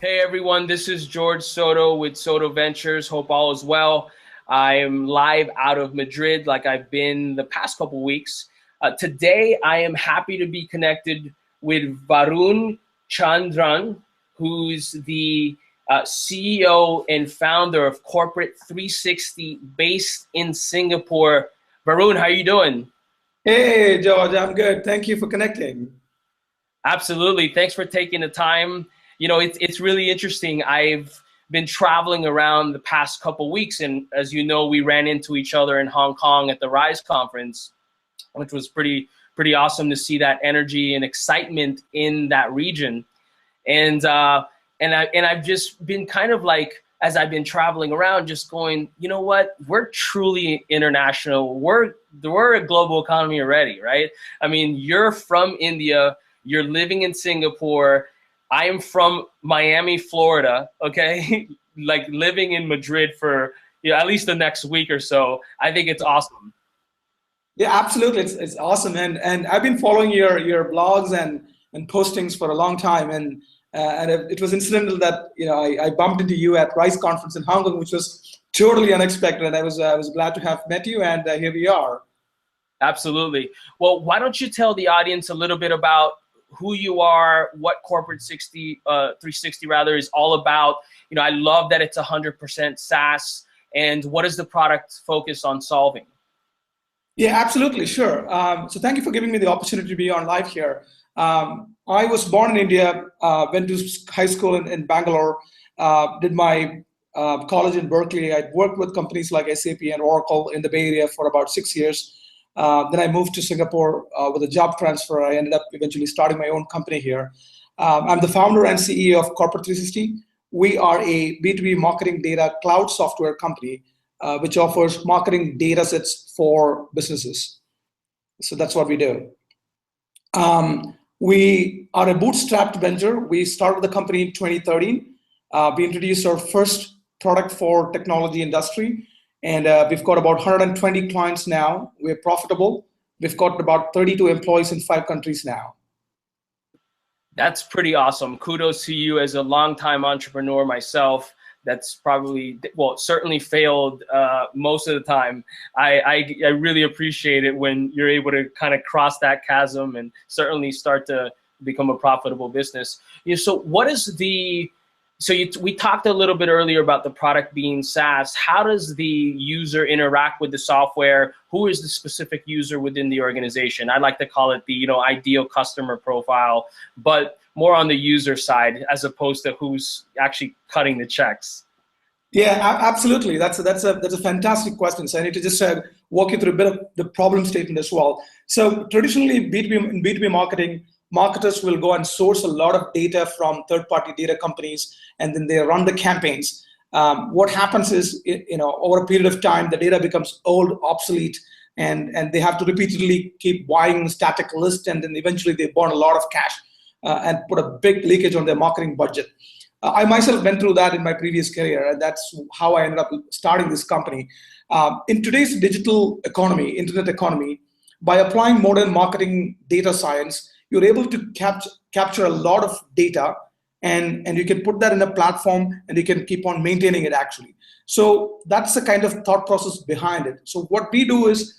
Hey everyone, this is George Soto with Soto Ventures. Hope all is well. I am live out of Madrid like I've been the past couple weeks. Today I am happy to be connected with Varun Chandran, who's the CEO and founder of Corporate360 based in Singapore. Varun, how are you doing? Hey, George, I'm good. Thank you for connecting. Absolutely. Thanks for taking the time. You know, it's really interesting. I've been traveling around the past couple weeks, and as you know, we ran into each other in Hong Kong at the Rise conference, which was pretty awesome to see that energy and excitement in that region. And I've just been kind of like, as I've been traveling around, just going, you know what? We're truly international. We're a global economy already, right? I mean, you're from India. You're living in Singapore. I am from Miami, Florida, okay? Like living in Madrid for at least the next week or so. I think it's awesome. Yeah, absolutely. It's awesome. And I've been following your blogs and postings for a long time. And it was incidental that I bumped into you at Rice conference in Hong Kong, which was totally unexpected. And I was glad to have met you, and here we are. Absolutely. Well, why don't you tell the audience a little bit about who you are, what Corporate360 rather is all about. You know, I love that it's 100% SaaS, and what is the product focus on solving? Yeah, absolutely, sure. So thank you for giving me the opportunity to be on live here. I was born in India, went to high school in Bangalore, did my college in Berkeley. I worked with companies like SAP and Oracle in the Bay Area for about 6 years. Then I moved to Singapore with a job transfer. I ended up eventually starting my own company here. I'm the founder and CEO of Corporate360. We are a B2B marketing data cloud software company, which offers marketing data sets for businesses. So that's what we do. We are a bootstrapped venture. We started the company in 2013. We introduced our first product for technology industry. And we've got about 120 clients now. We're profitable. We've got about 32 employees in 5 countries now. That's pretty awesome. Kudos to you as a longtime entrepreneur myself. That's probably, well, certainly failed most of the time. I really appreciate it when you're able to kind of cross that chasm and certainly start to become a profitable business. So what is the... So we talked a little bit earlier about the product being SaaS. How does the user interact with the software? Who is the specific user within the organization? I like to call it the ideal customer profile, but more on the user side as opposed to who's actually cutting the checks. Yeah, absolutely. That's a fantastic question. So I need to just walk you through a bit of the problem statement as well. So traditionally, in B2B marketing, marketers will go and source a lot of data from third-party data companies, and then they run the campaigns. What happens is, over a period of time, the data becomes old, obsolete, and they have to repeatedly keep buying static lists, and then eventually they burn a lot of cash and put a big leakage on their marketing budget. I myself went through that in my previous career, and that's how I ended up starting this company. In today's digital economy, internet economy, by applying modern marketing data science, you're able to capture a lot of data, and you can put that in a platform, and you can keep on maintaining it actually. So that's the kind of thought process behind it. So what we do is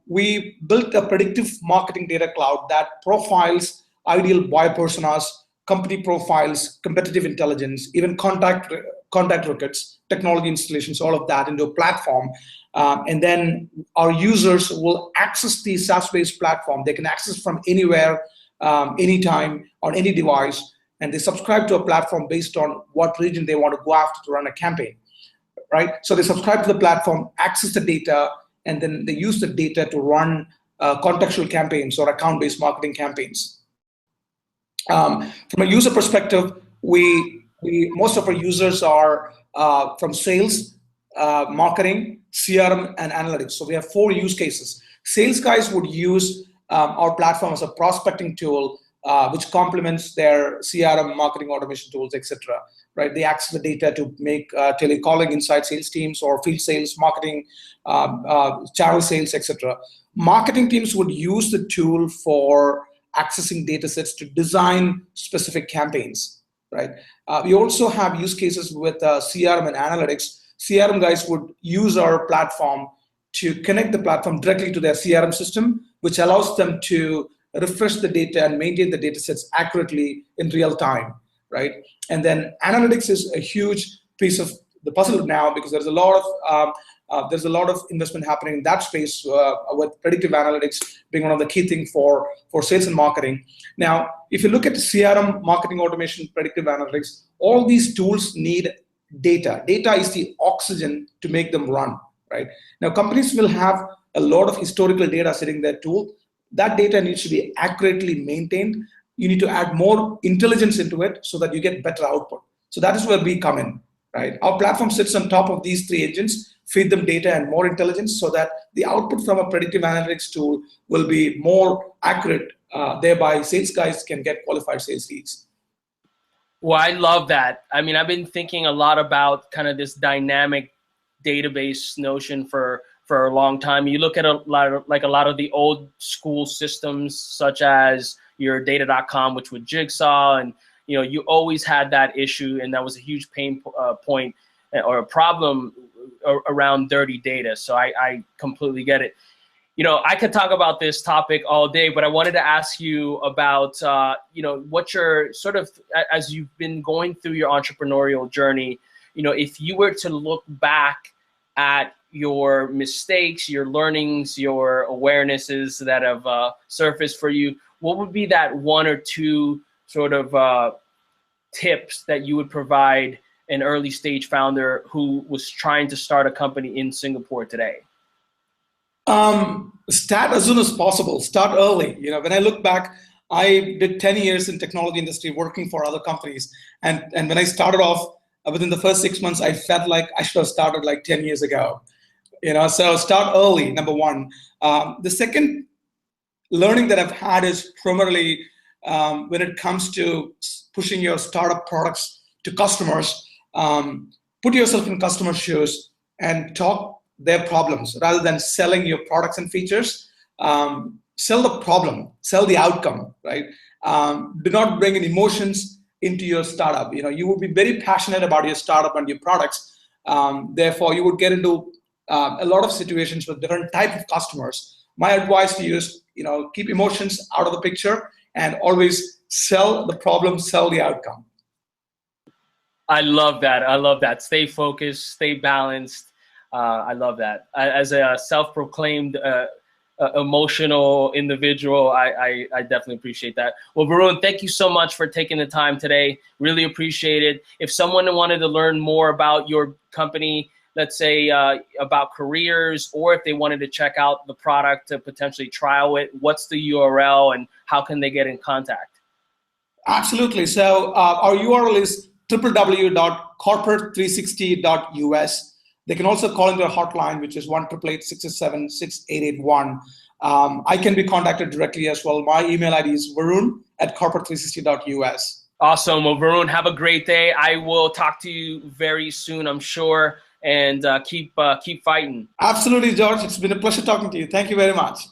we built a predictive marketing data cloud that profiles ideal buyer personas, company profiles, competitive intelligence, even contact records, technology installations, all of that into a platform. And then our users will access the SaaS-based platform. They can access from anywhere, anytime, on any device, and they subscribe to a platform based on what region they want to go after to run a campaign, right? So they subscribe to the platform, access the data, and then they use the data to run contextual campaigns or account-based marketing campaigns. From a user perspective, most of our users are from sales, marketing, CRM, and analytics. So we have 4 use cases. Sales guys would use our platform as a prospecting tool, which complements their CRM, marketing automation tools, etc. Right? They access the data to make telecalling inside sales teams or field sales, marketing, channel sales, etc. Marketing teams would use the tool for accessing data sets to design specific campaigns. right? We also have use cases with CRM and analytics. CRM guys would use our platform to connect the platform directly to their CRM system, which allows them to refresh the data and maintain the data sets accurately in real time, right? And then analytics is a huge piece of the puzzle now, because there's a lot of investment happening in that space, with predictive analytics being one of the key things for sales and marketing. Now, if you look at CRM, marketing automation, predictive analytics, all these tools need data. Data is the oxygen to make them run, right? Now, companies will have a lot of historical data sitting in their tool. That data needs to be accurately maintained. You need to add more intelligence into it so that you get better output. So that is where we come in, right? Our platform sits on top of these three engines, feed them data and more intelligence so that the output from a predictive analytics tool will be more accurate. Thereby, sales guys can get qualified sales leads. Well, I love that. I mean, I've been thinking a lot about kind of this dynamic database notion for a long time. You look at a lot of the old school systems, such as your data.com, which was Jigsaw, and you always had that issue, and that was a huge pain point or a problem around dirty data. So I completely get it. I could talk about this topic all day, but I wanted to ask you about, what your sort of, as you've been going through your entrepreneurial journey, if you were to look back at your mistakes, your learnings, your awarenesses that have surfaced for you, what would be that one or two sort of tips that you would provide an early stage founder who was trying to start a company in Singapore today? Start as soon as possible. Start early. When I look back, I did 10 years in technology industry working for other companies. And when I started off, within the first 6 months, I felt like I should have started like 10 years ago. So start early, number one. The second learning that I've had is primarily when it comes to pushing your startup products to customers, put yourself in customer shoes and talk their problems rather than selling your products and features. Sell the problem, sell the outcome, right? Do not bring in emotions into your startup. You would be very passionate about your startup and your products. Therefore, you would get into a lot of situations with different type of customers. My advice to you is, keep emotions out of the picture and always sell the problem, sell the outcome. I love that. I love that. Stay focused, stay balanced. I love that. As a self-proclaimed emotional individual, I definitely appreciate that. Well, Varun, thank you so much for taking the time today. Really appreciate it. If someone wanted to learn more about your company, let's say about careers, or if they wanted to check out the product to potentially trial it, what's the URL and how can they get in contact? Absolutely. So our URL is www.corporate360.us. They can also call into a hotline, which is 1-888-667-6881. I can be contacted directly as well. My email ID is varun@corporate360.us. Awesome. Well, Varun, have a great day. I will talk to you very soon, I'm sure, and keep fighting. Absolutely, George. It's been a pleasure talking to you. Thank you very much.